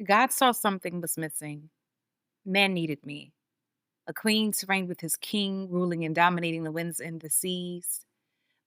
God saw something was missing. Man needed me. A queen to reign with his king, ruling and dominating the winds and the seas.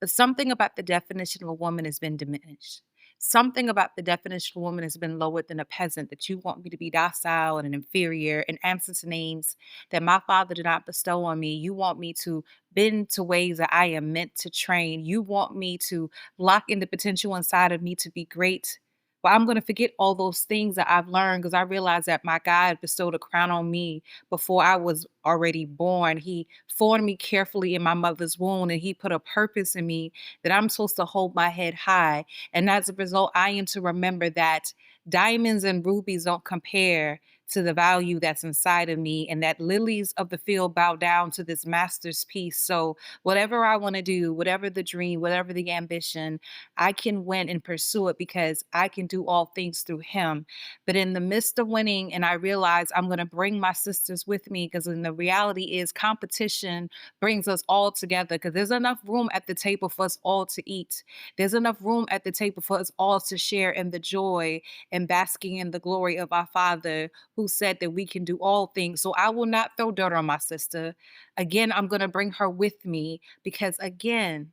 But something about the definition of a woman has been diminished. Something about the definition of a woman has been lowered than a peasant, that you want me to be docile and inferior and answer to names that my father did not bestow on me. You want me to bend to ways that I am meant to train. You want me to lock in the potential inside of me to be great. But I'm going to forget all those things that I've learned because I realized that my God bestowed a crown on me before I was already born. He formed me carefully in my mother's womb, and he put a purpose in me that I'm supposed to hold my head high. And as a result, I am to remember that diamonds and rubies don't compare to the value that's inside of me, and that lilies of the field bow down to this master's piece. So whatever I want to do, whatever the dream, whatever the ambition, I can win and pursue it because I can do all things through him. But in the midst of winning, and I realize I'm going to bring my sisters with me, because in the reality is competition brings us all together, because there's enough room at the table for us all to eat. There's enough room at the table for us all to share in the joy and basking in the glory of our Father who said that we can do all things. So I will not throw dirt on my sister. Again, I'm going to bring her with me because, again,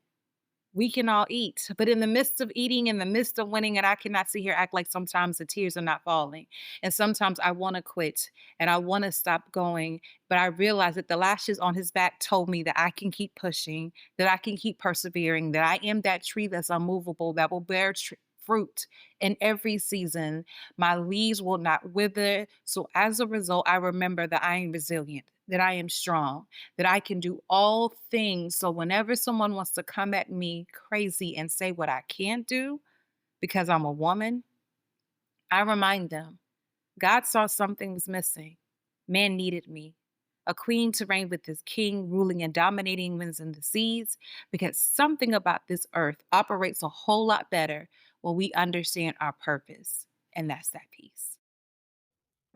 we can all eat. But in the midst of eating, in the midst of winning, and I cannot sit here act like sometimes the tears are not falling. And sometimes I want to quit and I want to stop going. But I realize that the lashes on his back told me that I can keep pushing, that I can keep persevering, that I am that tree that's unmovable, that will bear fruit in every season. My leaves will not wither. So as a result, I remember that I am resilient, that I am strong, that I can do all things. So whenever someone wants to come at me crazy and say what I can't do because I'm a woman, I remind them God saw something was missing. Man needed me. A queen to reign with his king, ruling and dominating winds and the seas, because something about this earth operates a whole lot better when we understand our purpose. And that's that piece.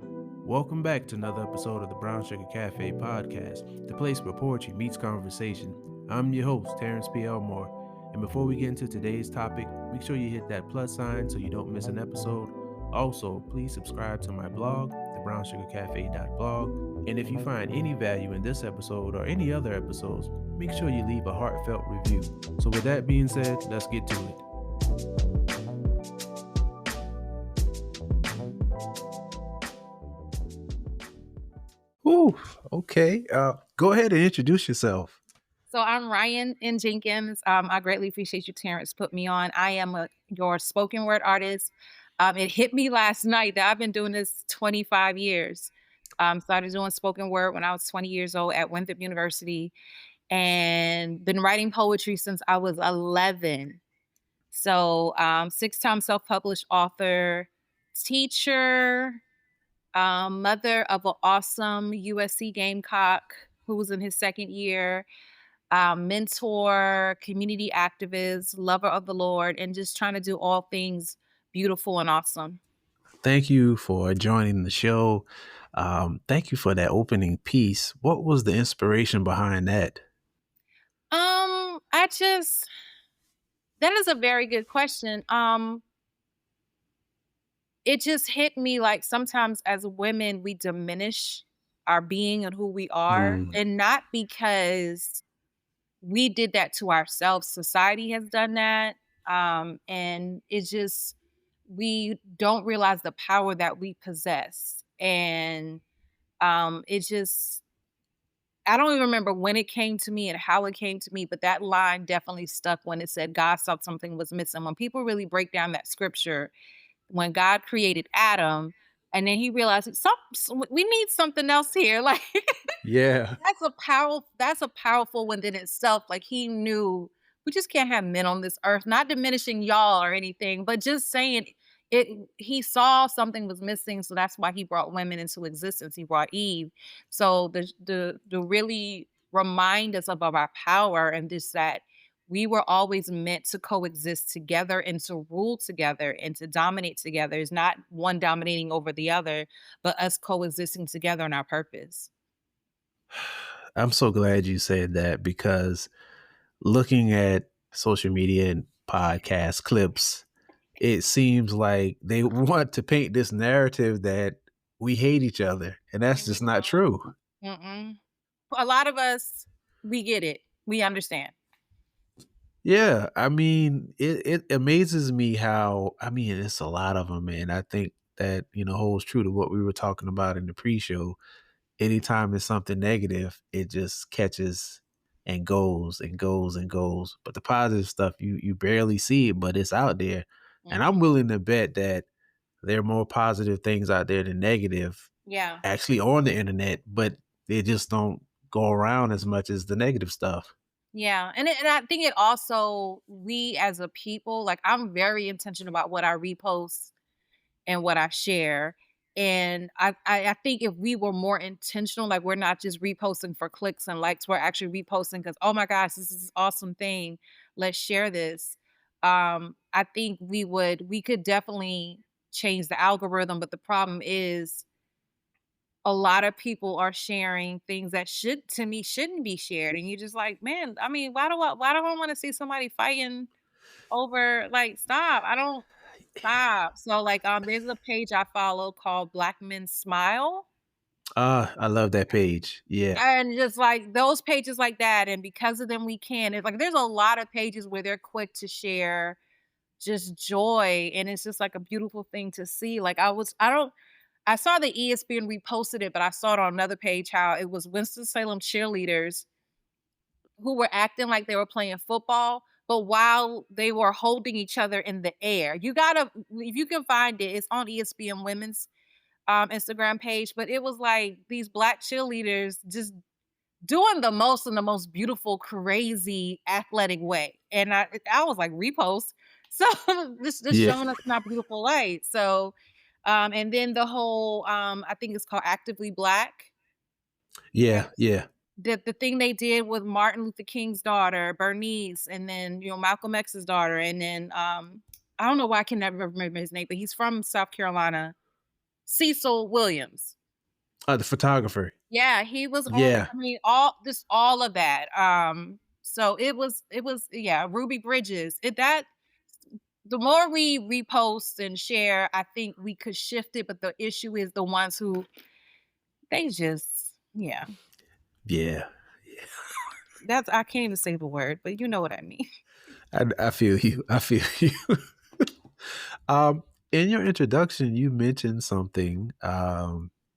Welcome back to another episode of the Brown Sugar Cafe podcast, the place where poetry meets conversation. I'm your host, Terrence P. Elmore, and before we get into today's topic, make sure you hit that plus sign so you don't miss an episode. Also, please subscribe to my blog, thebrownssugarcafe.blog, and if you find any value in this episode or any other episodes, make sure you leave a heartfelt review. So with that being said, let's get to it. Ooh, okay. Go ahead and introduce yourself. So I'm Rian N. Jenkins. I greatly appreciate you, Terrence, put me on. I am your spoken word artist. It hit me last night that I've been doing this 25 years. Started doing spoken word when I was 20 years old at Winthrop University, and been writing poetry since I was 11. So 6-time self-published author, teacher, mother of an awesome USC Gamecock who was in his second year, mentor, community activist, lover of the Lord, and just trying to do all things beautiful and awesome. Thank you for joining the show. Thank you for that opening piece. What was the inspiration behind that? That is a very good question. It just hit me like sometimes as women, we diminish our being and who we are, Mm, and not because we did that to ourselves. Society has done that. And it's just, we don't realize the power that we possess. And it just, I don't even remember when it came to me and how it came to me, but that line definitely stuck when it said God saw something was missing. When people really break down that scripture, when God created Adam, and then he realized we need something else here. Like yeah. that's a powerful one in itself. Like he knew we just can't have men on this earth, not diminishing y'all or anything, but just saying it. He saw something was missing, so that's why he brought women into existence. He brought Eve. So the really remind us of our power, and just that we were always meant to coexist together and to rule together and to dominate together. It's not one dominating over the other, but us coexisting together in our purpose. I'm so glad you said that because looking at social media and podcast clips, it seems like they want to paint this narrative that we hate each other, and that's And we just not don't. true. Mm-mm. A lot of us, we get it. We understand. Yeah, I mean, it amazes me how I mean, it's a lot of them, and I think that, holds true to what we were talking about in the pre-show. Anytime it's something negative, it just catches and goes and goes and goes. But the positive stuff, you barely see it, but it's out there. And I'm Hmm. willing to bet that there are more positive things out there than negative Yeah. actually on the internet, but they just don't go around as much as the negative stuff. Yeah. And I think it also, we as a people, like I'm very intentional about what I repost and what I share. And I think if we were more intentional, like we're not just reposting for clicks and likes, we're actually reposting because, oh my gosh, this is an awesome thing. Let's share this. I think we could definitely change the algorithm, but the problem is a lot of people are sharing things that should to me shouldn't be shared. And you're just like, man, I mean, why do I want to see somebody fighting over like stop? I don't stop. So, like, there's a page I follow called Black Men Smile, Ah, I love that page. Yeah. and just, like, those pages like that, and because of them, we can. It's like there's a lot of pages where they're quick to share just joy, and it's just, like, a beautiful thing to see. Like, I saw the ESPN reposted it, but I saw it on another page how it was Winston-Salem cheerleaders who were acting like they were playing football, but while they were holding each other in the air. You gotta if you can find it, it's on ESPN Women's, Instagram page, but it was like these black cheerleaders just doing the most in the most beautiful, crazy, athletic way, and I was like, "Repost." So, just Yeah. showing us in our beautiful light. So, and then the whole, I think it's called Actively Black. Yeah. Yeah. The thing they did with Martin Luther King's daughter, Bernice, and then, Malcolm X's daughter, and then, I don't know why I can never remember his name, but he's from South Carolina, Cecil Williams. The photographer. Yeah, he was on, Yeah. I mean, all of that, so it was yeah, Ruby Bridges, the more we repost and share, I think we could shift it, but the issue is the ones who they just yeah, Yeah. I can't even say the word, but you know what I mean. I feel you. I feel you. um, in your introduction, you mentioned something.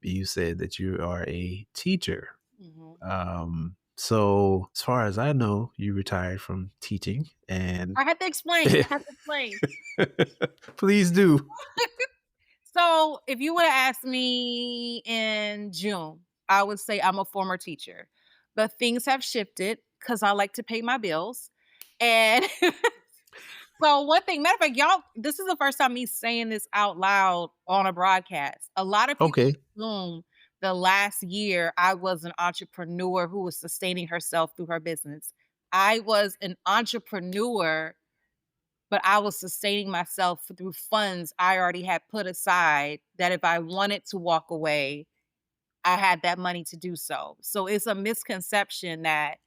You said that you are a teacher. Mhm. So as far as I know, you retired from teaching, and I have to explain, I have to explain. please do. So, if you would have asked me in June, I would say I'm a former teacher, but things have shifted because I like to pay my bills, and so one thing, matter of fact, y'all, this is the first time me saying this out loud on a broadcast. A lot of people Okay. assume the last year I was an entrepreneur who was sustaining herself through her business. I was an entrepreneur, but I was sustaining myself through funds I already had put aside that if I wanted to walk away, I had that money to do so. So it's a misconception that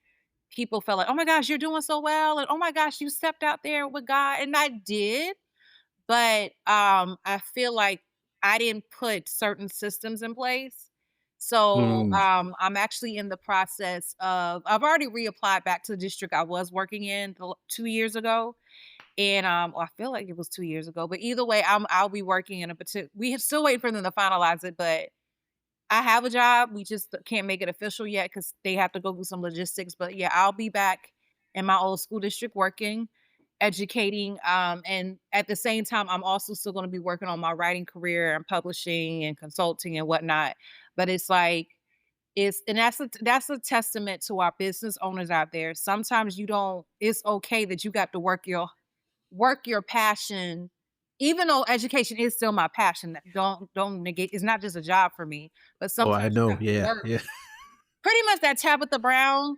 people felt like, "Oh my gosh, you're doing so well," and "Oh my gosh, you stepped out there with God," and I did, but, I feel like I didn't put certain systems in place. So, Mm, I'm actually in the process of I've already reapplied back to the district I was working in 2 years ago, and, well, I feel like it was 2 years ago, but either way, I'll be working in a particular. We are still waiting for them to finalize it, but I have a job, we just can't make it official yet because they have to go through some logistics, but yeah, I'll be back in my old school district working, educating, and at the same time, I'm also still gonna be working on my writing career and publishing and consulting and whatnot, but it's like and that's a testament to our business owners out there. Sometimes you don't it's okay that you got to work your passion, even though education is still my passion. Don't negate. It's not just a job for me, but oh, sometimes I you know. got to Yeah. work. Yeah. Pretty much that Tabitha Brown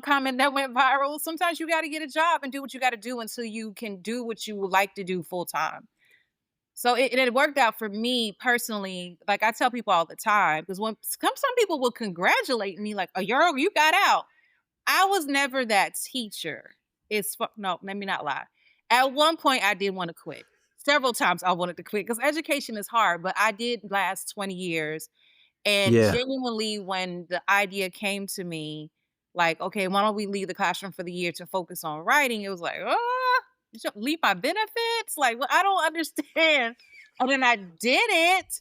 comment that went viral. Sometimes you got to get a job and do what you got to do until you can do what you would like to do full time. So it worked out for me personally. Like I tell people all the time, because when some people will congratulate me, like, "Oh, you got out." I was never that teacher. No, let me not lie. At one point, I did want to quit. several times I wanted to quit because education is hard, but I did last 20 years. And Yeah. genuinely, when the idea came to me, like, okay, why don't we leave the classroom for the year to focus on writing? It was like, oh, you should leave my benefits? Like, well, I don't understand. And then I did it.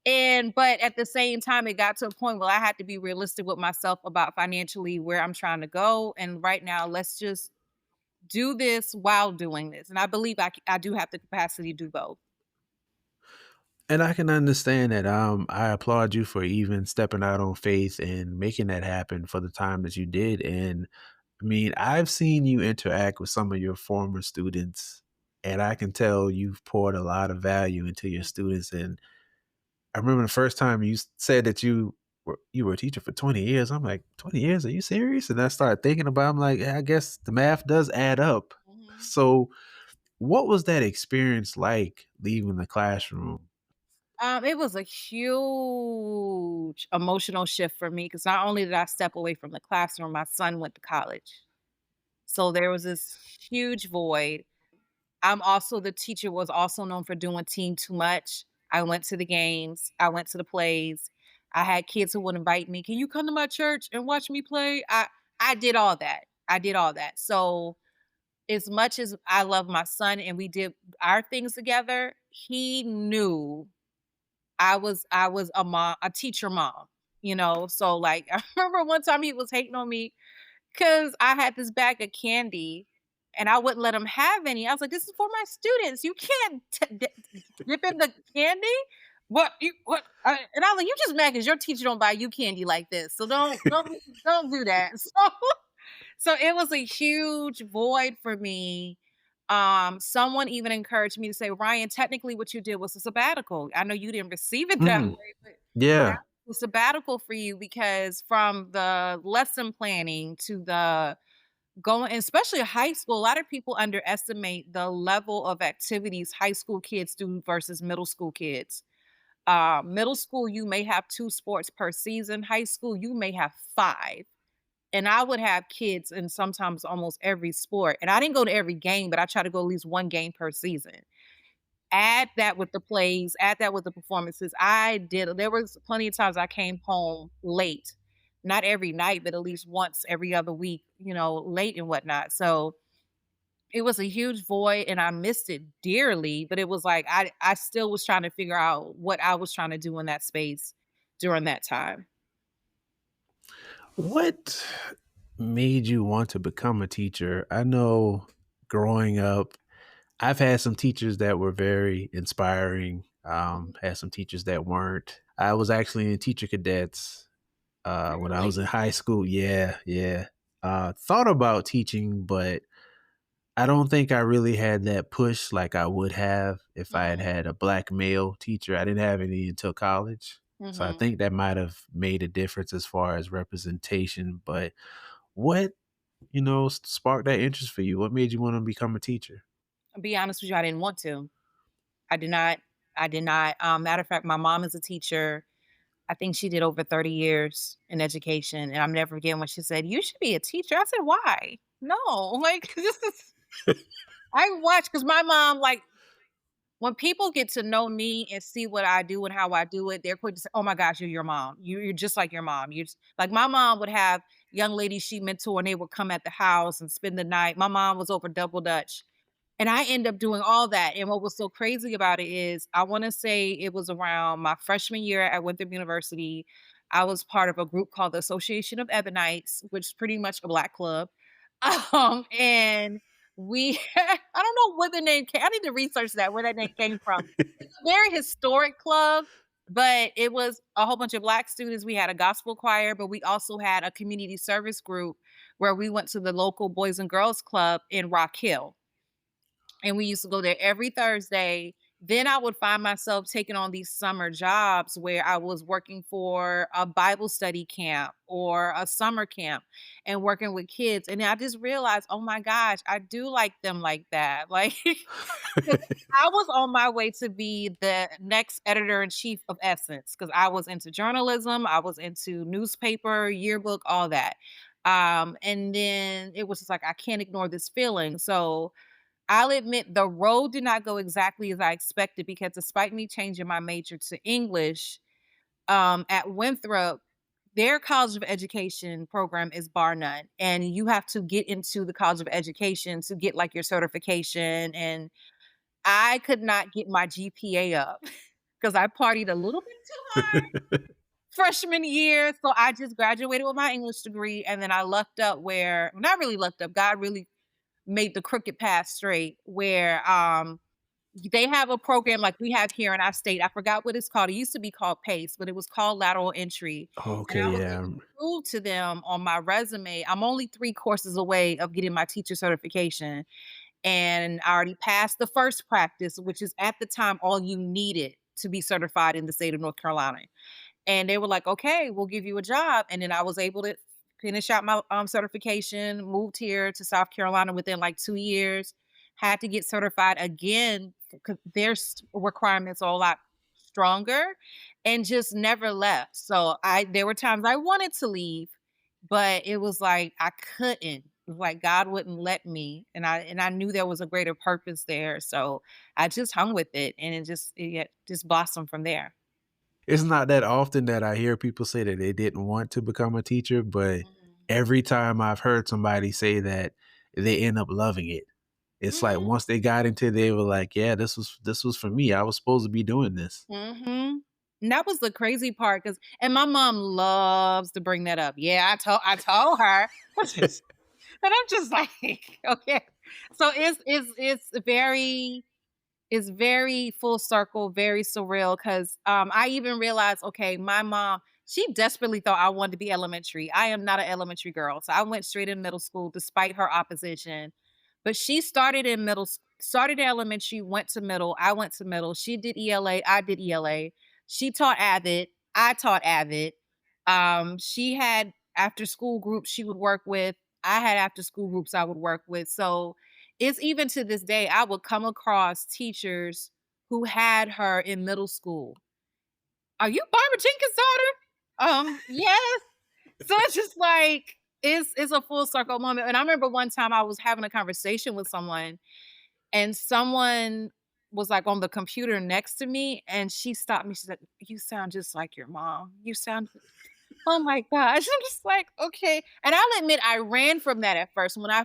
And but at the same time, it got to a point where I had to be realistic with myself about financially where I'm trying to go. And right now, let's just do this while doing this. And I believe I do have the capacity to do both. And I can understand that. I applaud you for even stepping out on faith and making that happen for the time that you did. And I mean, I've seen you interact with some of your former students, and I can tell you've poured a lot of value into your students. And I remember the first time you said that you were a teacher for 20 years. I'm like, 20 years? Are you serious? And I started thinking about, I'm like, "Yeah, I guess the math does add up." Mhm. So what was that experience like leaving the classroom? It was a huge emotional shift for me because not only did I step away from the classroom, my son went to college. So there was this huge void. I'm also the teacher was also known for doing team too much. I went to the games, I went to the plays. I had kids who would invite me, "Can you come to my church and watch me play?" I did all that. I did all that. So as much as I love my son and we did our things together, he knew I was a mom, a teacher mom, you know? So, like, I remember one time he was hating on me because I had this bag of candy and I wouldn't let him have any. I was like, "This is for my students. You can't dip in the candy." What you what? And I was like, "You just mad because your teacher don't buy you candy like this. So don't do that." So it was a huge void for me. Someone even encouraged me to say, "Ryan, technically what you did was a sabbatical. I know you didn't receive it that Mhm. way, but that Yeah. was a sabbatical for you because from the lesson planning to the going, and especially high school, a lot of people underestimate the level of activities high school kids do versus middle school kids. Middle school, you may have 2 sports per season. High school, you may have 5. And I would have kids in sometimes almost every sport. And I didn't go to every game, but I try to go at least 1 game per season. Add that with the plays, add that with the performances. I did there was plenty of times I came home late. Not every night, but at least once every other week, late and whatnot. So it was a huge void and I missed it dearly, but it was like I still was trying to figure out what I was trying to do in that space during that time. What made you want to become a teacher? I know growing up, I've had some teachers that were very inspiring, had some teachers that weren't. I was actually in teacher cadets when I was in Really? high school. Yeah, yeah. Thought about teaching, but I don't think I really had that push like I would have if I had Mhm. had a black male teacher. I didn't have any until college. So I Mhm. think that might have made a difference as far as representation. But what, sparked that interest for you? What made you want to become a teacher? I'll be honest with you, I didn't want to. I did not. I did not. Matter of fact, my mom is a teacher. I think she did over 30 years in education. And I'm never forgetting when she said, "You should be a teacher." I said, "Why? No, like this is I watch because my mom, like, when people get to know me and see what I do and how I do it, they're quick to say, "Oh my gosh, you're your mom. You're just like your mom." Like my mom would have young ladies she mentor and they would come at the house and spend the night. My mom was over double Dutch. And I end up doing all that, and what was so crazy about it is, I wanna say it was around my freshman year at Winthrop University. I was part of a group called the Association of Ebonites, which is pretty much a black club. And we I don't know where the name came I need to research that, where that name came from. It's a very historic club, but it was a whole bunch of black students. We had a gospel choir, but we also had a community service group where we went to the local Boys and Girls Club in Rock Hill and we used to go there every Thursday. Then I would find myself taking on these summer jobs where I was working for a Bible study camp or a summer camp and working with kids. And I just realized, oh my gosh, I do like them like that. Like, 'cause I was on my way to be the next editor in chief of Essence because I was into journalism, I was into newspaper, yearbook, all that. And then it was just like, I can't ignore this feeling. So I'll admit the road did not go exactly as I expected because despite me changing my major to English, at Winthrop, their college of education program is bar none. And you have to get into the college of education to get like your certification. And I could not get my GPA up because I partied a little bit too hard freshman year. So I just graduated with my English degree. And then I lucked up where, not really lucked up, God really made the crooked path straight where they have a program like we have here in our state. I forgot what it's called. It used to be called PACE, but it was called lateral entry. And Okay, I was yeah. able to prove to them on my resume, I'm only 3 courses away of getting my teacher certification. And I already passed the first practice, which is at the time all you needed to be certified in the state of North Carolina. And they were like, "Okay, we'll give you a job." And then I was able to finish out my, certification, moved here to South Carolina within, like, 2 years, had to get certified again because their requirements are a lot stronger, and just never left. So, there were times I wanted to leave, but it was like I couldn't. It was like God wouldn't let me, and I knew there was a greater purpose there, so I just hung with it, and it just blossomed from there. It's not that often that I hear people say that they didn't want to become a teacher, but Mhm. every time I've heard somebody say that, they end up loving it. It's like Mhm. once they got into it, they were like, "Yeah, this was for me. I was supposed to be doing this." Mhm. And that was the crazy part, cause and my mom loves to bring that up. "Yeah, I told her." And I'm just like, "Okay." So it's very full circle, very surreal because I even realized, okay, my mom, she desperately thought I wanted to be elementary. I am not an elementary girl. So I went straight in middle school despite her opposition. But she started in started in elementary, went to middle. I went to middle. She did ELA. I did ELA. She taught Avid. I taught Avid. She had after school groups she would work with. I had after school groups I would work with. So it's even to this day, I would come across teachers who had her in middle school. "Are you Barbara Jenkins' daughter?" Yes. So it's just like it's a full circle moment. And I remember one time I was having a conversation with someone, and someone was like on the computer next to me, and she stopped me. She said, "You sound just like your mom. You sound." Oh my gosh. I'm just like, okay. And I'll admit I ran from that at first. When I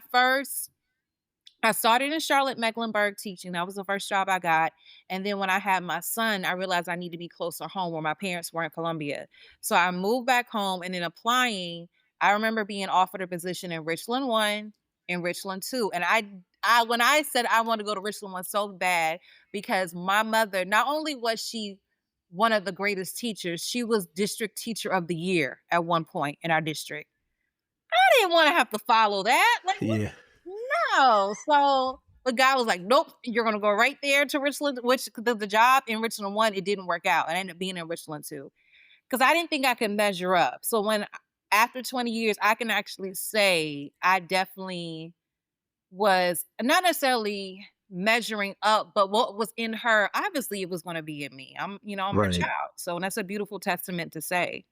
started in Charlotte, Mecklenburg teaching. That was the first job I got. And then when I had my son, I realized I need to be closer home where my parents were in Columbia. So I moved back home and then applying. I remember being offered a position in Richland 1 and Richland 2. And I when I said I want to go to Richland 1 so bad because my mother, not only was she one of the greatest teachers, she was district teacher of the year at one point in our district. I didn't want to have to follow that. Like, what? Yeah. No. So the guy was like, "Nope, you're gonna go right there to Richland," which the job in Richland 1, it didn't work out. I ended up being in Richland 2 because I didn't think I could measure up. So after 20 years, I can actually say I definitely was not necessarily measuring up, but what was in her, obviously it was going to be in me. I'm her Right. child. So that's a beautiful testament to say.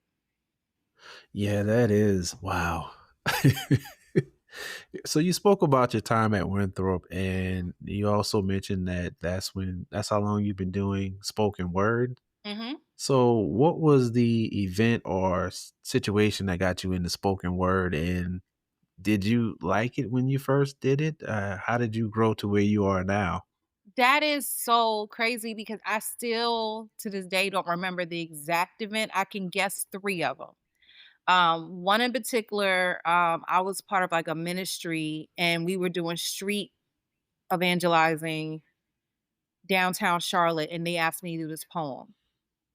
Yeah, that is wow. So you spoke about your time at Winthrop, and you also mentioned that that's how long you've been doing spoken word. Mhm. So what was the event or situation that got you into spoken word, and did you like it when you first did it? How did you grow to where you are now? That is so crazy because I still, to this day, don't remember the exact event. I can guess 3 of them. One in particular, I was part of, like, a ministry, and we were doing street evangelizing downtown Charlotte, and they asked me to do this poem.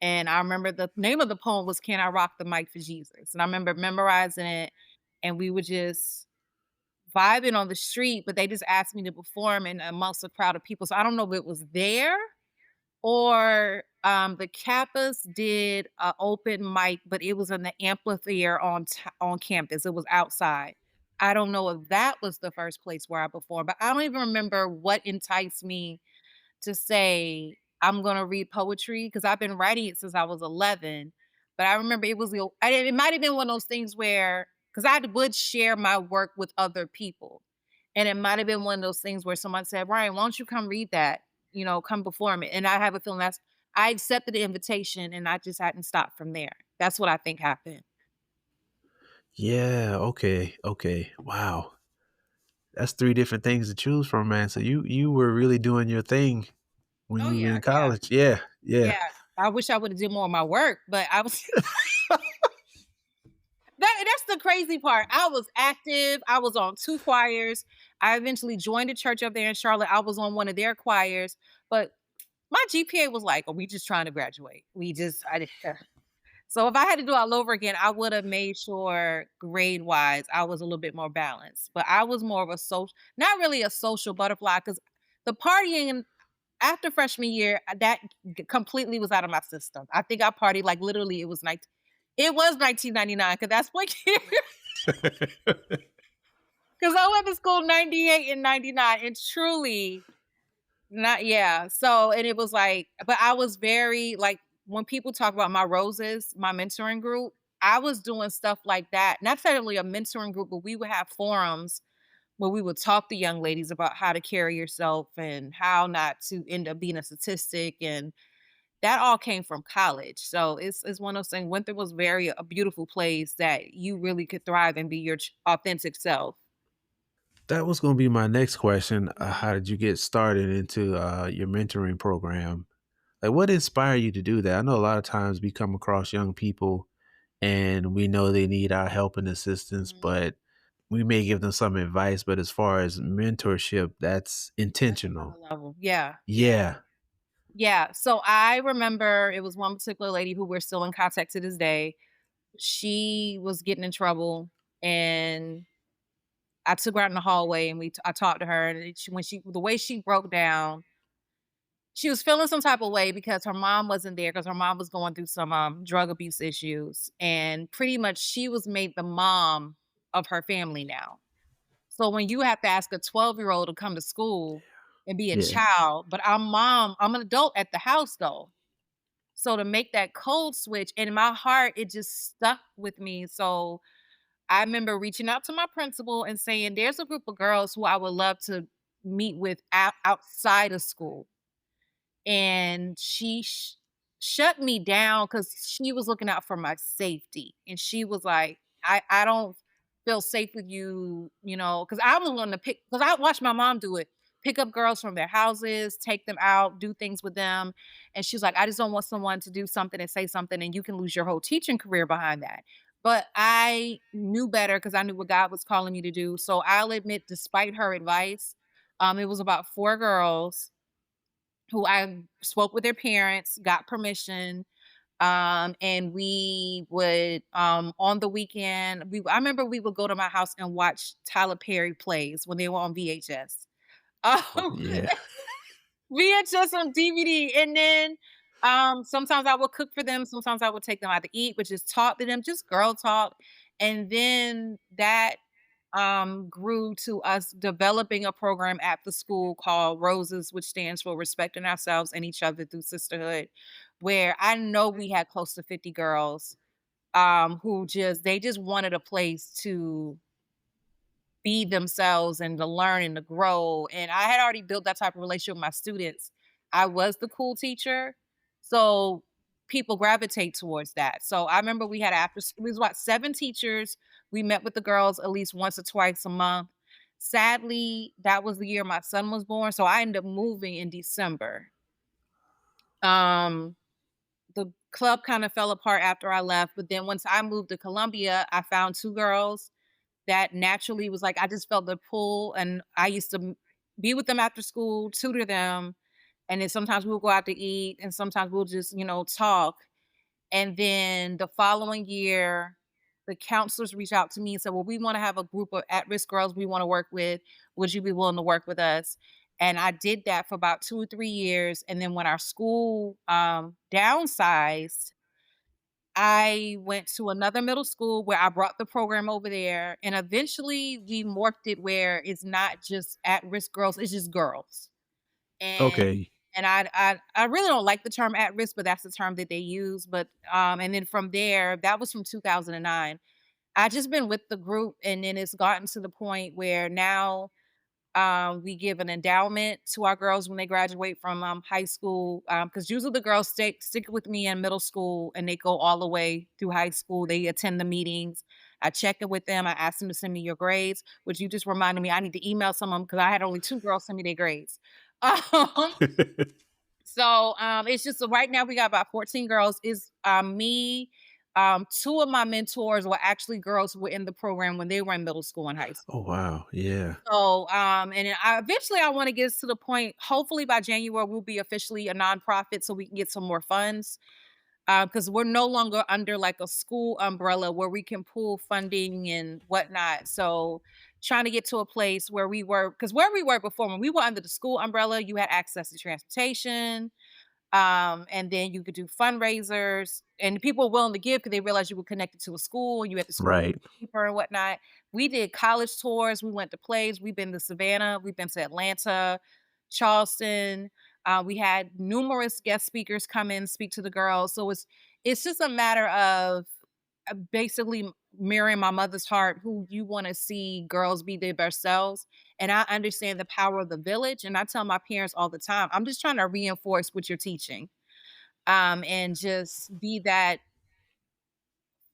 And I remember the name of the poem was "Can I Rock the Mic for Jesus?" And I remember memorizing it, and we were just vibing on the street, but they just asked me to perform in amongst a crowd of people. So I don't know if it was there or, the Kappas did a open mic, but it was in the amphitheater on campus. It was outside. I don't know if that was the first place where I performed, but I don't even remember what enticed me to say, "I'm gonna read poetry," because 'cause I've been writing it since I was 11, but I remember it might have been one of those things where, because I would share my work with other people, And it might have been one of those things where someone said, "Ryan, why don't you come read that? Come perform it." And I have a feeling I accepted the invitation and I just hadn't stopped from there. That's what I think happened. Yeah, okay, okay. Wow. That's 3 different things to choose from, man. So you were really doing your thing when Oh you were yeah, in yeah, college. Yeah, yeah. yeah. I wish I would have did more of my work, but I was that's the crazy part. I was active. I was on 2 choirs. I eventually joined a church up there in Charlotte. I was on one of their choirs, but my GPA was like, "Oh, we just trying to graduate. We just I did." So if I had to do it all over again, I would have made sure grade wise I was a little bit more balanced. But I was more of a social, not really a social butterfly, because the partying after freshman year, that completely was out of my system. I think I partied like literally it was 1999 because that's what year. Because I went to school 98 and 99, and truly not yeah. So, and it was like, but I was very like when people talk about my roses, my mentoring group, I was doing stuff like that. Not necessarily a mentoring group, but we would have forums where we would talk to young ladies about how to carry yourself and how not to end up being a statistic. And that all came from college. So it's one of those things. Winthrop was very a beautiful place that you really could thrive and be your authentic self. That was gonna be my next question. Mhm. How did you get started into, your mentoring program? Like, what inspired you to do that? I know a lot of times we come across young people and we know they need our help and assistance, Mhm. but we may give them some advice, but as far as mentorship, that's That's intentional. another level. Yeah. Yeah. Yeah. Yeah, so I remember it was one particular lady who we're still in contact to this day. She was getting in trouble, and I took her out in the hallway, and I talked to her, and when the way she broke down, she was feeling some type of way because her mom wasn't there because her mom was going through some drug abuse issues, and pretty much she was made the mom of her family now. So when you have to ask a 12-year-old to come to school and be a Yeah. child, but I'm an adult at the house though. So to make that code switch, in my heart, it just stuck with me. So I remember reaching out to my principal and saying, "There's a group of girls who I would love to meet with outside of school." And she shut me down because she was looking out for my safety, and she was like, I don't feel safe with you," because I was going to because I watched my mom do it, pick up girls from their houses, take them out, do things with them, and she's like, "I just don't want someone to do something and say something, and you can lose your whole teaching career behind that." But I knew better because I knew what God was calling me to do. So I'll admit, despite her advice, it was about 4 girls who I spoke with their parents, got permission, and we would, on the weekend, I remember we would go to my house and watch Tyler Perry plays when they were on VHS. Oh, Um, yeah. VHS on DVD, and then, sometimes I would cook for them, sometimes I would take them out to eat, but just talk to them, just girl talk, and then that grew to us developing a program at the school called Roses, which stands for Respecting Ourselves and Each Other Through Sisterhood, where I know we had close to 50 girls who they just wanted a place to be themselves and to learn and to grow. And I had already built that type of relationship with my students. I was the cool teacher. So people gravitate towards that. So I remember we had it was about 7 teachers. We met with the girls at least once or twice a month. Sadly, that was the year my son was born. So I ended up moving in December. Um, the club kind of fell apart after I left. But then once I moved to Columbia, I found 2 girls that naturally was like I just felt the pull, and I used to be with them after school, tutor them, and then sometimes we'll go out to eat, and sometimes we'll just talk. And then the following year, the counselors reached out to me and said, "Well, we want to have a group of at-risk girls we want to work with. Would you be willing to work with us?" And I did that for about 2 or 3 years. And then when our school downsized, I went to another middle school where I brought the program over there, and eventually we morphed it where it's not just at-risk girls, it's just girls. And Okay. I really don't like the term at risk, but that's the term that they use. But and then from there, that was from 2009. I just been with the group, and then it's gotten to the point where now We give an endowment to our girls when they graduate from high school, because usually the girls stick with me in middle school and they go all the way through high school. They attend the meetings. I check in with them. I ask them to send me your grades, which you just reminded me I need to email some of them because I had only two girls send me their grades. Um, it's just so right now we got about 14 girls. Is me. Two of my mentors were actually girls who were in the program when they were in middle school and high school. Oh, wow. Yeah. And then eventually I want to get us to the point, hopefully by January, we'll be officially a nonprofit so we can get some more funds. Because we're no longer under like a school umbrella where we can pull funding and whatnot. So trying to get to a place where we were, because where we were before, when we were under the school umbrella, you had access to transportation, and then you could do fundraisers, and people were willing to give because they realized you were connected to a school, you at the school Right. paper and whatnot. We did college tours, we went to plays, we've been to Savannah, we've been to Atlanta, Charleston. We had numerous guest speakers come in, speak to the girls. So it's just a matter of basically mirroring my mother's heart, who you want to see girls be their best selves. And I understand the power of the village. And I tell my parents all the time, I'm just trying to reinforce what you're teaching, and just be that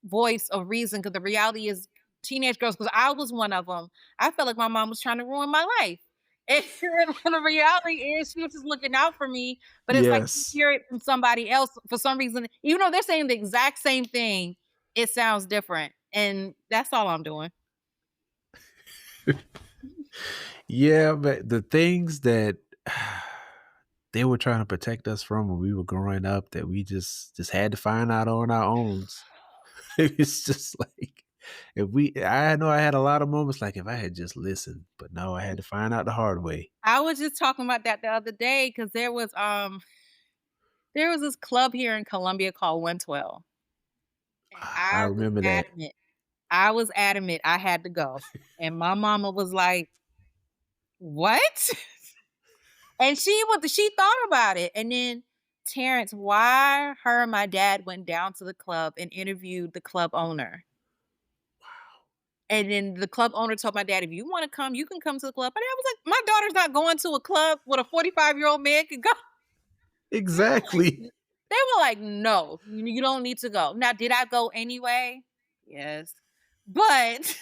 voice of reason. Because the reality is, teenage girls, because I was one of them, I felt like my mom was trying to ruin my life. And the reality is, she was just looking out for me. But it's like you Yes. hear it from somebody else for some reason, even though they're saying the exact same thing, it sounds different. And that's all I'm doing. Yeah, but the things that they were trying to protect us from when we were growing up that we just had to find out on our own. It's just like if we I know I had a lot of moments like if I had just listened, but no, I had to find out the hard way. I was just talking about that the other day because there was this club here in Columbia called 112, and I I was remember that. adamant. I was adamant I had to go, and my mama was like, "What?" And she thought about it, and then Terrence, why her and my dad went down to the club and interviewed the club owner. And then the club owner told my dad, "If you wanna come, you can come to the club." And I was like, "My daughter's not going to a club with a 45-year-old man could go." Exactly. They were like, "No, you don't need to go." Now, did I go anyway? Yes. But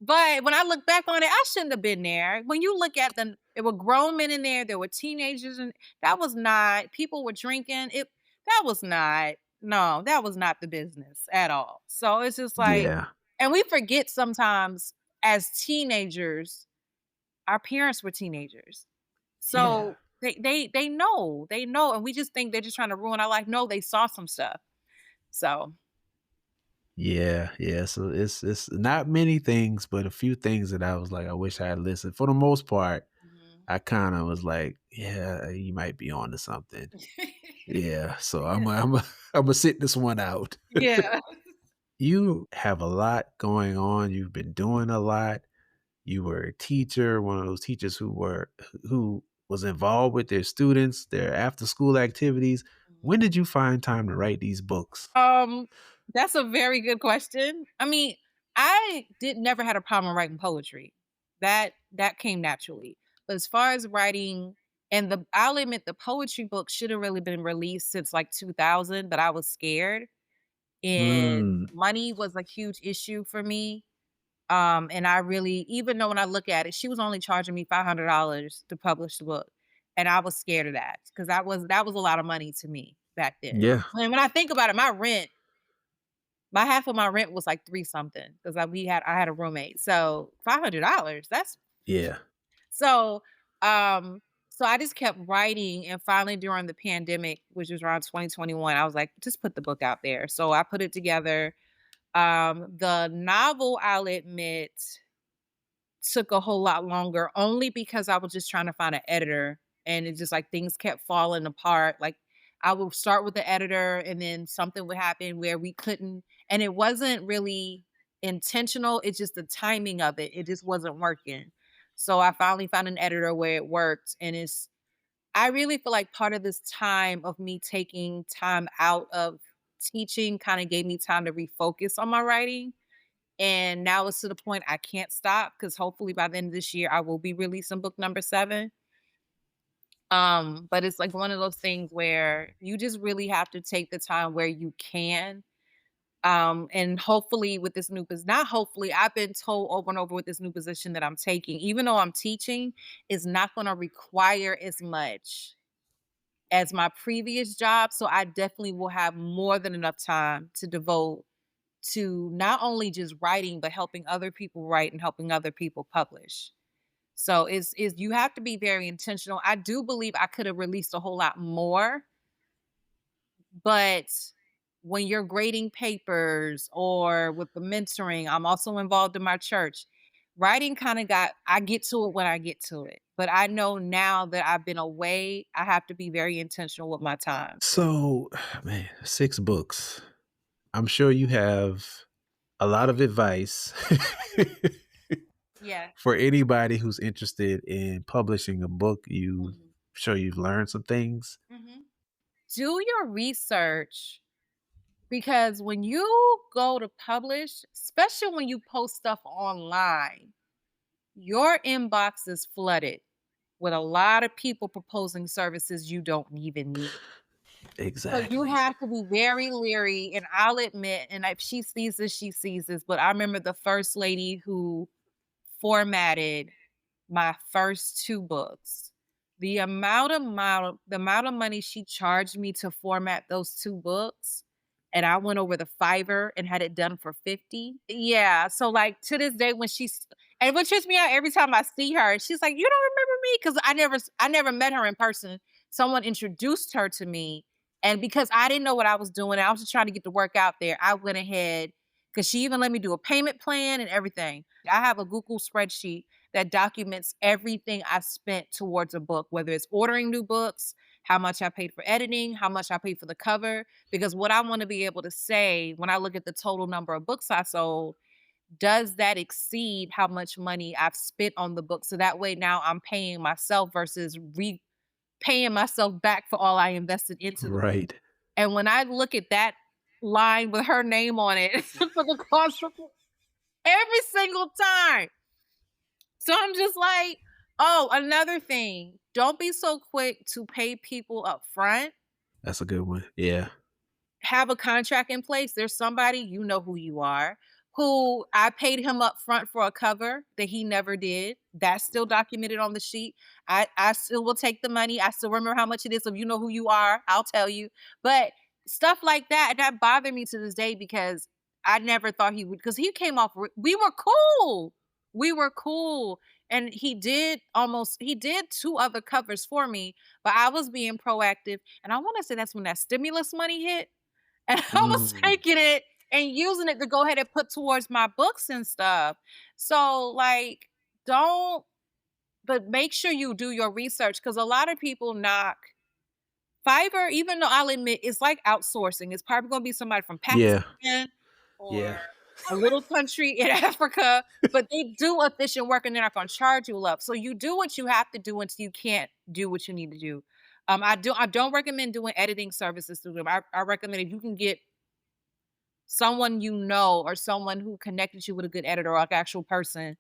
but when I look back on it, I shouldn't have been there. When you look at there were grown men in there were teenagers, and that was not people were drinking. That was not no, that was not the business at all. So it's just like, Yeah. and we forget sometimes as teenagers, our parents were teenagers. Yeah. So they know, and we just think they're just trying to ruin our life. No, they saw some stuff. So Yeah, yeah. So it's not many things, but a few things that I was like, I wish I had listened. For the most part, mhm. I kind of was like, yeah, you might be on to something. Yeah. So I'm Yeah. a, I'm a, I'm gonna sit this one out. Yeah. You have a lot going on. You've been doing a lot. You were a teacher, one of those teachers who was involved with their students, their after school activities. When did you find time to write these books? Um, that's a very good question. I mean, I did never had a problem writing poetry. That came naturally. But as far as writing, and I'll admit the poetry book should have really been released since like 2000, but I was scared. And Mm, money was a huge issue for me. And I really, even though when I look at it, she was only charging me $500 to publish the book. And I was scared of that because that was a lot of money to me back then. yeah, And when I think about it, my half of my rent was like 3 something because I had a roommate. So $500, that's yeah, so um so I just kept writing, and finally during the pandemic, which was around 2021, I was like, just put the book out there. So I put it together. The novel, I'll admit, took a whole lot longer only because I was just trying to find an editor, and it just like things kept falling apart. Like I would start with the editor and then something would happen where we couldn't, and it wasn't really intentional. It's just the timing of it. It just wasn't working. So I finally found an editor where it worked, and I really feel like part of this time of me taking time out of teaching kind of gave me time to refocus on my writing, And now it's to the point I can't stop because hopefully by the end of this year I will be releasing book number 7. But it's like one of those things where you just really have to take the time where you can. And hopefully with this new position, not hopefully, I've been told over and over with this new position that I'm taking, even though I'm teaching, is not going to require as much as my previous job. So I definitely will have more than enough time to devote to not only just writing, but helping other people write and helping other people publish. So is you have to be very intentional. I do believe I could have released a whole lot more, but when you're grading papers or with the mentoring, I'm also involved in my church. Writing kind of got I get to it when I get to it. But I know now that I've been away, I have to be very intentional with my time. So, man, 6 books. I'm sure you have a lot of advice Yeah. for anybody who's interested in publishing a book. You Mhm. sure you've learned some things? Mhm. Do your research because when you go to publish, especially when you post stuff online, your inbox is flooded with a lot of people proposing services you don't even need. So you Exactly. have to be very leery. And I'll admit, and if she sees this, she sees this. But I remember the first lady who formatted my first 2 books. The amount of money she charged me to format those 2 books, and I went over the Fiverr and had it done for 50. Yeah, so, like, to this day when she's and what trips me out every time I see her, she's like, "You don't remember me?" Because I never met her in person. Someone introduced her to me, and because I didn't know what I was doing, I was just trying to get the work out there, I went ahead because she even let me do a payment plan and everything. I have a Google spreadsheet that documents everything I spent towards a book, whether it's ordering new books, how much I paid for editing, how much I paid for the cover. Because what I want to be able to say when I look at the total number of books I sold, does that exceed how much money I've spent on the book? So that way now I'm paying myself versus paying myself back for all I invested into the book. Right. And when I look at that line with her name on it for the cost of every single time, so I'm just like, oh, another thing, don't be so quick to pay people up front. That's a good one. Yeah. Have a contract in place. There's somebody, you know who you are, who I paid him up front for a cover that he never did. That's still documented on the sheet. I still will take the money. I still remember how much it is. So if you know who you are, I'll tell you. But stuff like that, that bothered me to this day because I never thought he would, because he came off, we were cool. We were cool. And he did 2 other covers for me, but I was being proactive. And I want to say that's when that stimulus money hit. And I was Mm. taking it and using it to go ahead and put towards my books and stuff. So, like, don't but make sure you do your research because a lot of people knock Fiverr, even though I'll admit it's like outsourcing. It's probably gonna be somebody from Yeah. Pakistan Yeah. or a little country in Africa, but they do efficient work and they're not gonna charge you enough. So you do what you have to do until you can't do what you need to do. I don't recommend doing editing services through them. I recommend if you can get someone you know or someone who connected you with a good editor or like actual person,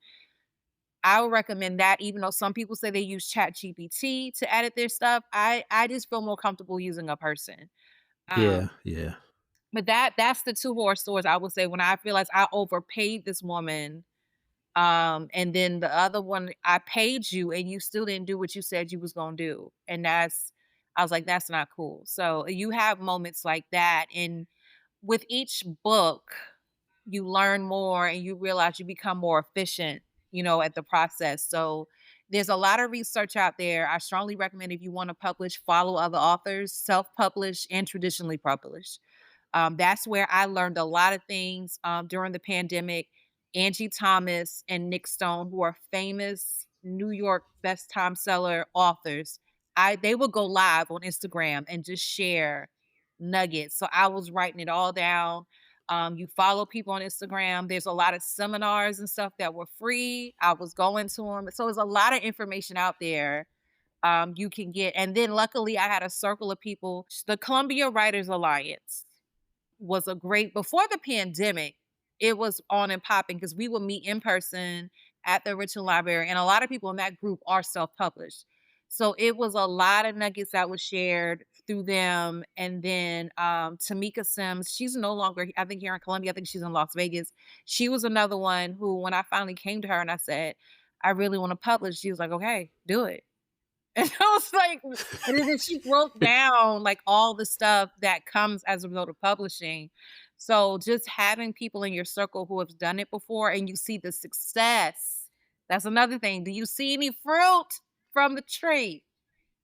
I would recommend that. Even though some people say they use Chat GPT to edit their stuff, I just feel more comfortable using a person. Yeah. Um, Yeah. but that's the 2 horror stories I would say when I realized I overpaid this woman. And then the other one, I paid you and you still didn't do what you said you was gonna do. And I was like, that's not cool. So you have moments like that. And with each book, you learn more and you realize you become more efficient, at the process. So there's a lot of research out there. I strongly recommend if you want to publish, follow other authors, self-publish and traditionally publish. That's where I learned a lot of things during the pandemic. Angie Thomas and Nick Stone, who are famous New York best time seller authors, they would go live on Instagram and just share nuggets. So I was writing it all down. You follow people on Instagram. There's a lot of seminars and stuff that were free. I was going to them. So there's a lot of information out there you can get. And then luckily, I had a circle of people. The Columbia Writers Alliance was a great, before the pandemic. it was on and popping because we would meet in person at the original library, and a lot of people in that group are self-published. So it was a lot of nuggets that was shared through them. And then Tamika Sims, she's no longer, I think, here in Columbia. I think she's in Las Vegas. She was another one who, when I finally came to her and I said, I really want to publish, she was like, okay, do it. And I was like, and then she broke down like all the stuff that comes as a result of publishing. So just having people in your circle who have done it before and you see the success. That's another thing. Do you see any fruit from the tree?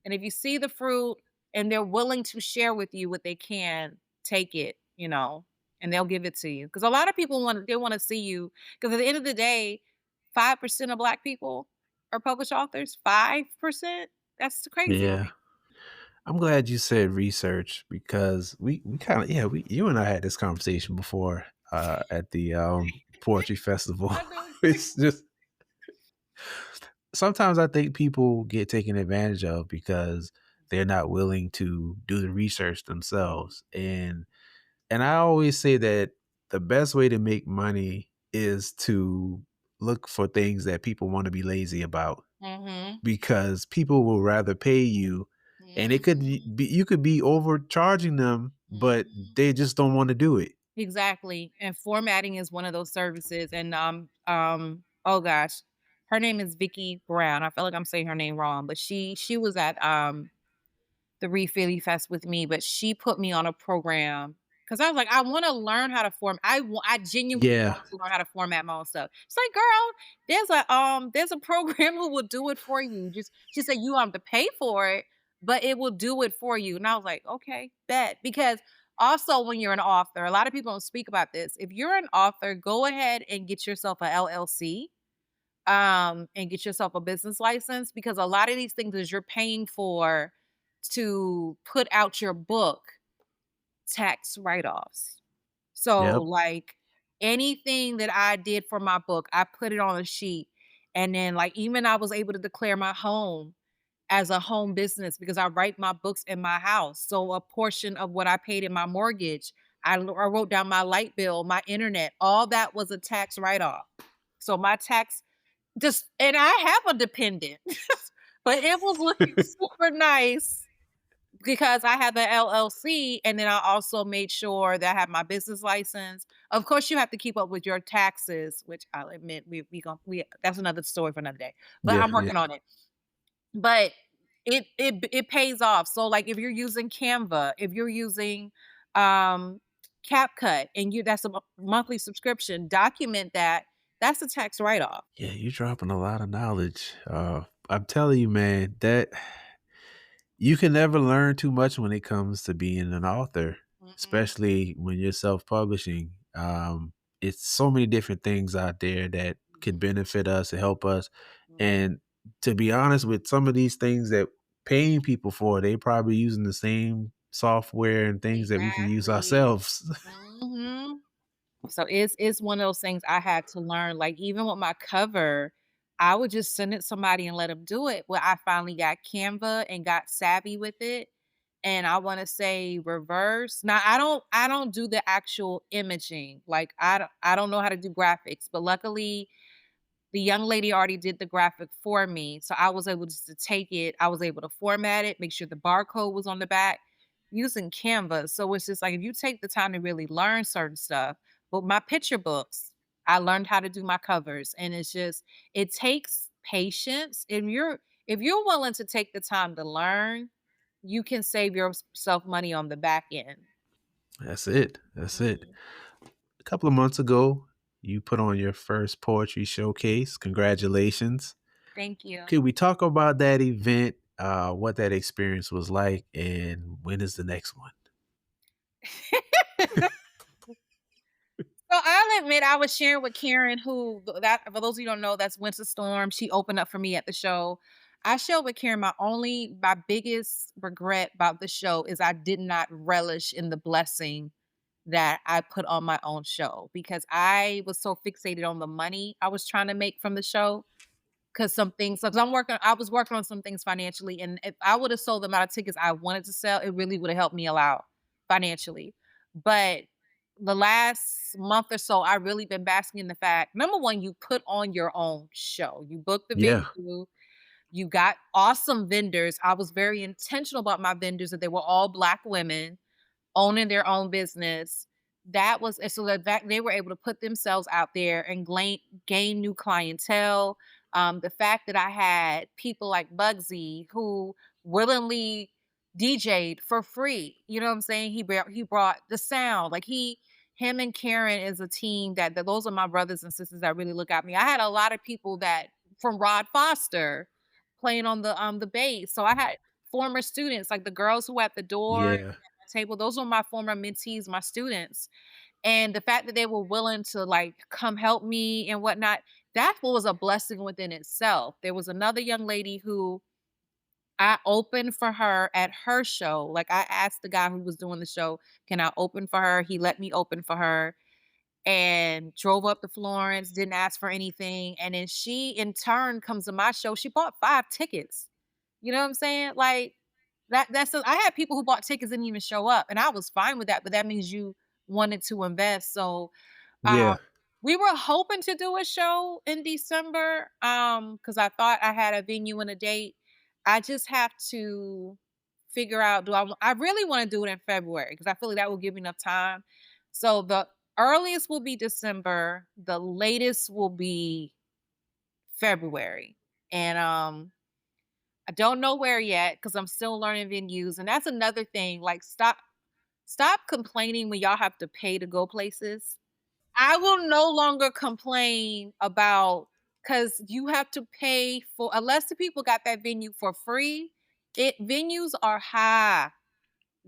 And if you see the fruit and they're willing to share with you what they can, take it, and they'll give it to you. Because a lot of people want to see you. Because at the end of the day, 5% of black people are published authors. 5%? That's crazy. Yeah. I'm glad you said research because we kind of yeah, we you and I had this conversation before at the poetry festival. I know. It's just sometimes I think people get taken advantage of because they're not willing to do the research themselves. And I always say that the best way to make money is to look for things that people want to be lazy about Mhm. because people will rather pay you and it could Mhm. be you could be overcharging them, but Mhm. they just don't want to do it. Exactly, and formatting is one of those services, and, oh gosh, her name is Vicky Brown. I feel like I'm saying her name wrong, but she was at, the Philly Fest with me, but she put me on a program because I was like, I want to learn how to I genuinely Yeah. want to learn how to format my own stuff. She's like, girl, there's a program who will do it for you. Just she said you have to pay for it, but it will do it for you. And I was like, okay, bet. Because also when you're an author, a lot of people don't speak about this. If you're an author, go ahead and get yourself a LLC and get yourself a business license because a lot of these things is you're paying for to put out your book tax write-offs. So Yep. like anything that I did for my book, I put it on a sheet. And then like even I was able to declare my home as a home business because I write my books in my house. So a portion of what I paid in my mortgage, I wrote down my light bill, my internet, all that was a tax write-off. So my tax just and I have a dependent, but it was looking super nice because I have the LLC, and then I also made sure that I have my business license. Of course, you have to keep up with your taxes, which I'll admit we that's another story for another day, but Yeah. I'm Yeah. working on it. But it pays off. So, like, if you're using Canva, if you're using, um, CapCut, and you that's a monthly subscription, document that. That's a tax write-off. Yeah, you're dropping a lot of knowledge. I'm telling you, man, that you can never learn too much when it comes to being an author, Mhm, especially when you're self-publishing. It's so many different things out there that could mhm, benefit us and help us. mhm. And to be honest, with some of these things that paying people for, they probably using the same software and things that we can use Exactly. ourselves. Mhm. So it's one of those things I had to learn. Like even with my cover, I would just send it to somebody and let them do it. Well, I finally got Canva and got savvy with it. And I want to say reverse. Now I don't do the actual imaging. Like I don't know how to do graphics, but luckily the young lady already did the graphic for me, so I was able just to take it. I was able to format it, make sure the barcode was on the back using Canva. So it's just like if you take the time to really learn certain stuff. But my picture books, I learned how to do my covers, and it's just it takes patience. If you're willing to take the time to learn, you can save yourself money on the back end. That's it. That's it. Mhm. A couple of months ago, you put on your first poetry showcase. Congratulations. Thank you. Could we talk about that event, what that experience was like, and when is the next one? So I'll admit I was sharing with Karen, who that for those of you who don't know, that's Winter Storm. She opened up for me at the show. I shared with Karen my biggest regret about the show is I did not relish in the blessing that I put on my own show because I was so fixated on the money I was trying to make from the show. Cause some things, because I was working on some things financially, and if I would have sold the amount of tickets I wanted to sell, it really would have helped me a lot financially. But the last month or so, I really been basking in the fact, number one, you put on your own show. You book the Yeah. venue, you got awesome vendors. I was very intentional about my vendors that they were all Black women owning their own business. That was and so that they were able to put themselves out there and gain new clientele. The fact that I had people like Bugsy who willingly DJ'd for free. You know what I'm saying? He brought the sound. Like him and Karen is a team that those are my brothers and sisters that really look at me. I had a lot of people that from Rod Foster playing on the bass. So I had former students like the girls who at the door Yeah. table. Those were my former mentees, my students. And the fact that they were willing to like come help me and whatnot, that was a blessing within itself. There was another young lady who I opened for her at her show. Like I asked the guy who was doing the show, can I open for her? He let me open for her and drove up to Florence, didn't ask for anything. And then she in turn comes to my show. She bought 5 tickets. You know what I'm saying? Like I had people who bought tickets didn't even show up, and I was fine with that, but that means you wanted to invest. So uh, Yeah. we were hoping to do a show in December, because I thought I had a venue and a date. I just have to figure out I really want to do it in February because I feel like that will give me enough time. So the earliest will be December, the latest will be February. And I don't know where yet because I'm still learning venues. And that's another thing. Like stop complaining when y'all have to pay to go places. I will no longer complain about because you have to pay for unless the people got that venue for free. Venues are high.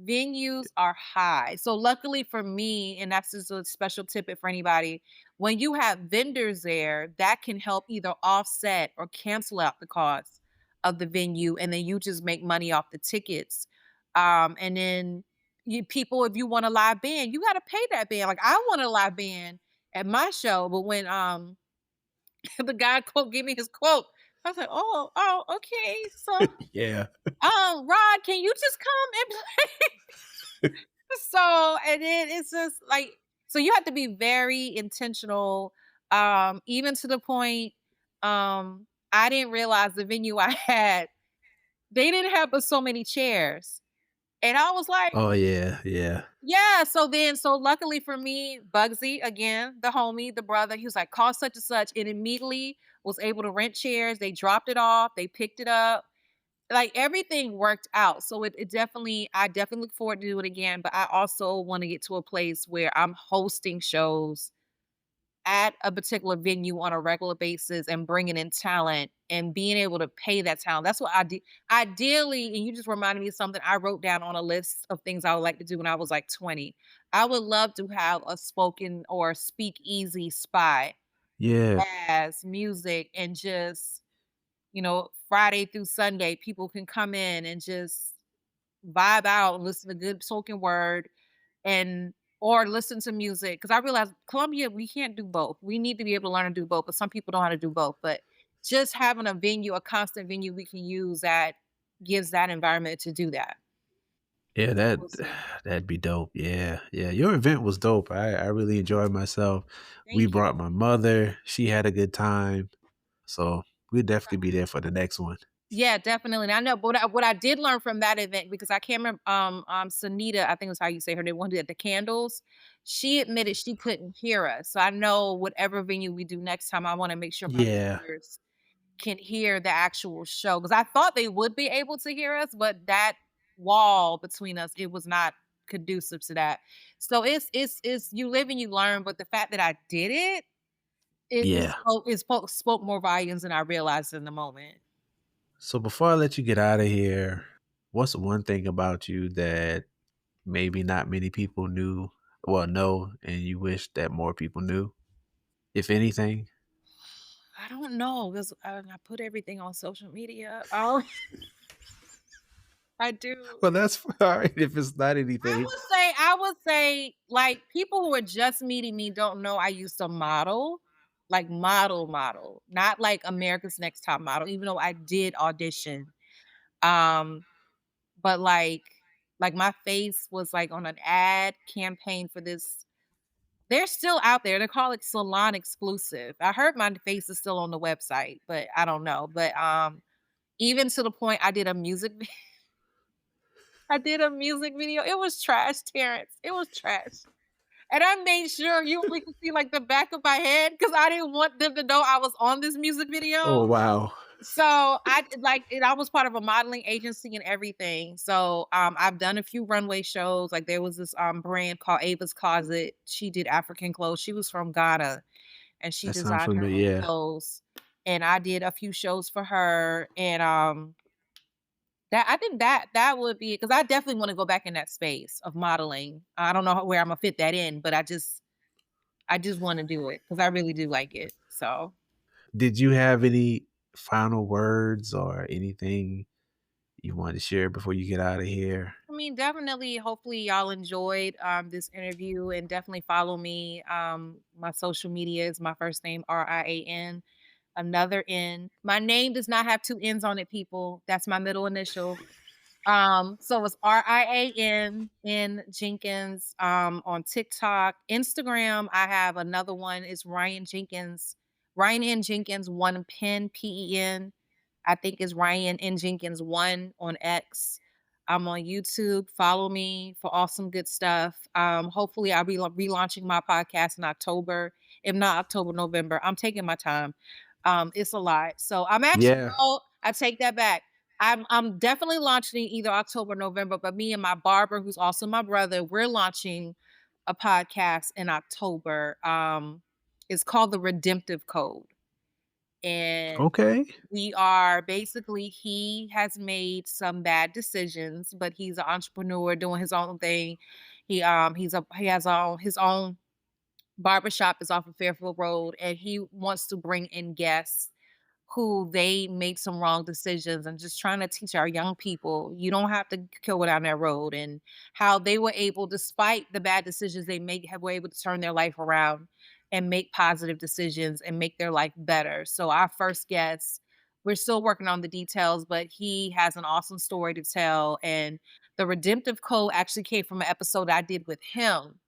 Venues are high. So luckily for me, and that's just a special tidbit for anybody, when you have vendors there, that can help either offset or cancel out the cost of the venue, and then you just make money off the tickets. And then you people, if you want a live band, you got to pay that band. Like I want a live band at my show, but when the guy quote gave me his quote, I was like, oh, okay. So Yeah. Rod, can you just come and play? So, and then it's just like so you have to be very intentional, even to the point, I didn't realize the venue I had, they didn't have but so many chairs. And I was like, Oh yeah. Yeah. yeah. So luckily for me, Bugsy, again, the homie, the brother, he was like, call such and such, and immediately was able to rent chairs. They dropped it off, they picked it up, like everything worked out. So it definitely I definitely look forward to do it again, but I also want to get to a place where I'm hosting shows at a particular venue on a regular basis and bringing in talent and being able to pay that talent. That's what ideally, and you just reminded me of something I wrote down on a list of things I would like to do when I was like 20. I would love to have a spoken or speak easy spot Yeah. as music and just Friday through Sunday, people can come in and just vibe out, listen to good spoken word and or listen to music. Cause I realize Columbia, we can't do both. We need to be able to learn to do both, but some people know how to do both. But just having a venue, a constant venue we can use that gives that environment to do that. Yeah, We'll see. that'd be dope. Yeah, yeah. Your event was dope. I really enjoyed myself. We Thank you. brought my mother. She had a good time. So we'll definitely be there for the next one. Yeah, definitely. And I know, but what I did learn from that event because I can't remember, Sunita, I think is how you say her name, one who did the candles. She admitted she couldn't hear us. So I know whatever venue we do next time, I want to make sure my Yeah, vendors can hear the actual show because I thought they would be able to hear us, but that wall between us, it was not conducive to that. So it's you live and you learn. But the fact that I did it, yeah. spoke more volumes than I realized in the moment. So before I let you get out of here, what's one thing about you that maybe not many people know, and you wish that more people knew, if anything? I don't know because I put everything on social media. I do. Well, that's fine if it's not I anything. would say, like people who are just meeting me don't know I used to model, like model, not like America's Next Top Model, even though I did audition. Um, but like my face was like on an ad campaign for this. They're still out there. They're called like salon exclusive. I heard my face is still on the website, but I don't know. But even to the point I did a I did a music video. It was trash, Terrence. It was trash. And I made sure you only could see like the back of my head because I didn't want them to know I was on this music Oh, video. wow. So I did like it. I was part of a modeling agency and everything. So I've done a few runway shows. Like there was this brand called Ava's Closet. She did African clothes. She was from Ghana and she That sounds designed her familiar, own yeah. clothes. And I did a few shows for her. And that I think that would be because I definitely want to go back in that space of modeling. I don't know where I'm gonna fit that in, but I just want to do it because I really do like it. So Did you have any final words or anything you want to share before you get out of here? I mean, definitely, hopefully y'all enjoyed this interview and definitely follow me. My social media is my first name, Rian, another N. My name does not have two N's on it, people. That's my middle initial. So it's Rian in Jenkins on TikTok. Instagram, I have another one, is Ryan Jenkins, Ryan N. Jenkins, one pen, Pen. I think is Ryan N. Jenkins one on X. I'm on YouTube. Follow me for awesome good stuff. Hopefully I'll be relaunching my podcast in October. If not October, November. I'm taking my time. It's a lot. So I'm actually Yeah. oh, I take that back. I'm definitely launching either October, November, but me and my barber, who's also my brother, we're launching a podcast in October. It's called The Redemptive Code. And Okay. we are basically he has made some bad decisions, but he's an entrepreneur doing his own thing. He has his own barbershop is off of Fairfield Road, and he wants to bring in guests who they made some wrong decisions and just trying to teach our young people you don't have to go down that road and how they were able, despite the bad decisions they make, have were able to turn their life around and make positive decisions and make their life better. So our first guest, we're still working on the details, but he has an awesome story to tell. And the redemptive code actually came from an episode I did with him,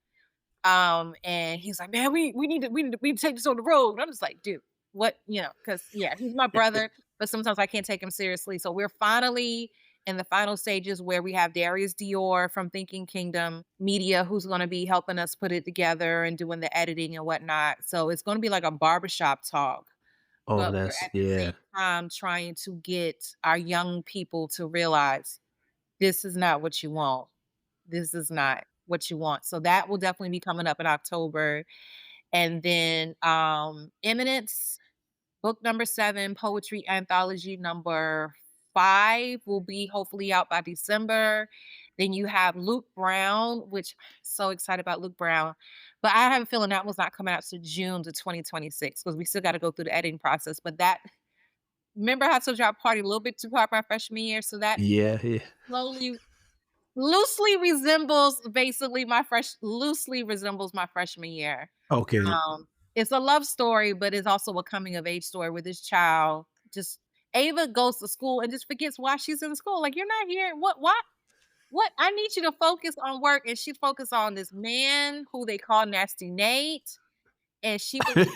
and he's like, "Man, we need to take this on the road." And I'm just like, "Dude, what?" Because yeah, he's my brother, but sometimes I can't take him seriously. So we're finally in the final stages where we have Darius Dior from Thinking Kingdom Media, who's going to be helping us put it together and doing the editing and whatnot. So it's going to be like a barbershop talk, Oh, but we're that's at the yeah. same time trying to get our young people to realize this is not what you want. This is not what you want. So that will definitely be coming up in October. And then Eminence, book number 7, poetry anthology number 5 will be hopefully out by December. Then you have Luke Brown, which so excited about Luke Brown. But I have a feeling that one's not coming out to June to 2026 because we still got to go through the editing process. But that remember how I told you I partied a little bit too hard my freshman year. So that Yeah, yeah. slowly loosely resembles my freshman year. Okay. It's a love story, but it's also a coming of age story where this child just Ava goes to school and just forgets why she's in school. Like, "You're not here. What? I need you to focus on work." And she focused on this man who they call Nasty Nate, and she was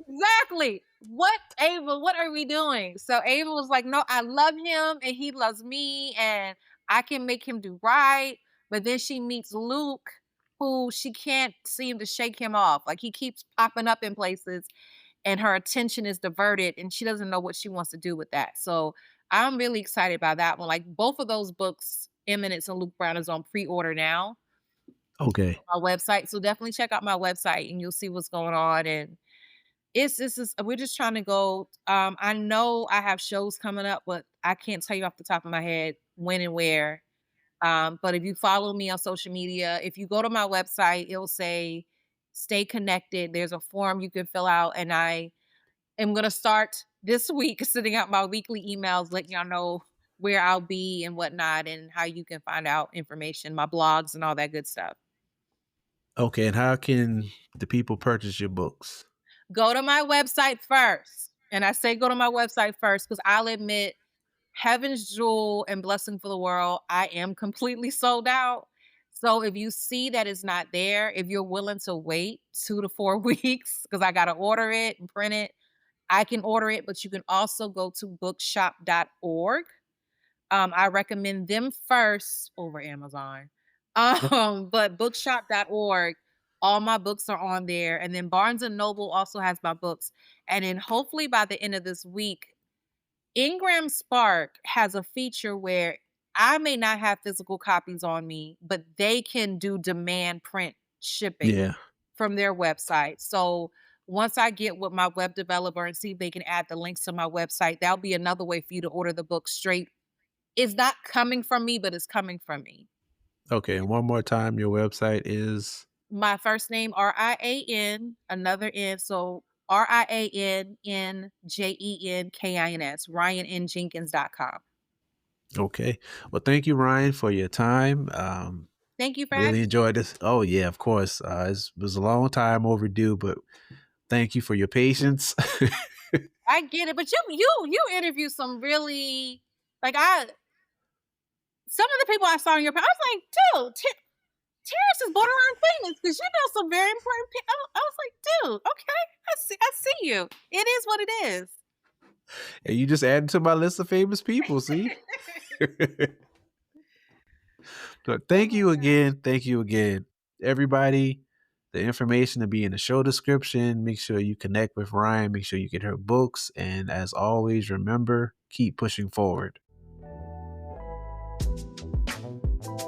exactly. "What, Ava? What are we doing?" So Ava was like, "No, I love him and he loves me and I can make him do right." But then she meets Luke, who she can't seem to shake him off. Like he keeps popping up in places and her attention is diverted and she doesn't know what she wants to do with that. So I'm really excited about that one. Like both of those books, Eminence and Luke Brown, is on pre-order now Okay. on my website. So definitely check out my website and you'll see what's going on. And it's this is we're just trying to go. I know I have shows coming up, but I can't tell you off the top of my head when and where. But if you follow me on social media, if you go to my website, it'll say stay connected. There's a form you can fill out, and I am gonna start this week sending out my weekly emails, letting y'all know where I'll be and whatnot, and how you can find out information, my blogs, and all that good stuff. Okay, and how can the people purchase your books? Go to my website first. And I say go to my website first because I'll admit Heaven's Jewel and Blessing for the World, I am completely sold out. So if you see that it's not there, if you're willing to wait 2 to 4 weeks, because I gotta order it and print it, I can order it, but you can also go to bookshop.org. I recommend them first over Amazon. But bookshop.org, all my books are on there. And then Barnes and Noble also has my books. And then hopefully by the end of this week, Ingram Spark has a feature where I may not have physical copies on me, but they can do demand print shipping Yeah. from their website. So once I get with my web developer and see if they can add the links to my website, that'll be another way for you to order the book straight. It's not coming from me, but it's coming from me. Okay, and one more time, your website is My first name, Rian, another N. So RianNJenkins, RianNJenkins.com. okay. Well, thank you, Ryan, for your time. Thank you for Really asking enjoyed me. this. Oh yeah, of course. It was a long time overdue, but thank you for your patience. I get it, but you interview some really like I some of the people I saw in your I was like, dude, Terrence is borderline famous because you know some very important people. I was like, dude, okay, I see you. It is what it is. And you just added to my list of famous people, see? But Oh thank my you god. again. Thank you again. Everybody, the information to be in the show description. Make sure you connect with Ryan. Make sure you get her books. And as always, remember, keep pushing forward.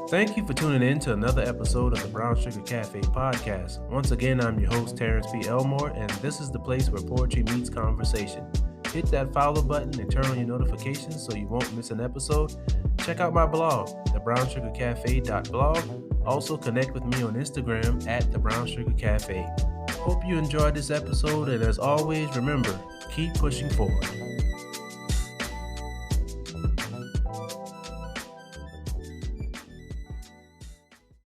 Thank you for tuning in to another episode of the Brown Sugar Cafe podcast. Once again, I'm your host, Terrence P. Elmore, and this is the place where poetry meets conversation. Hit that follow button and turn on your notifications so you won't miss an episode. Check out my blog, thebrownsugarcafe.blog. Also connect with me on Instagram at thebrownsugarcafe. Hope you enjoyed this episode, and as always, remember, keep pushing forward.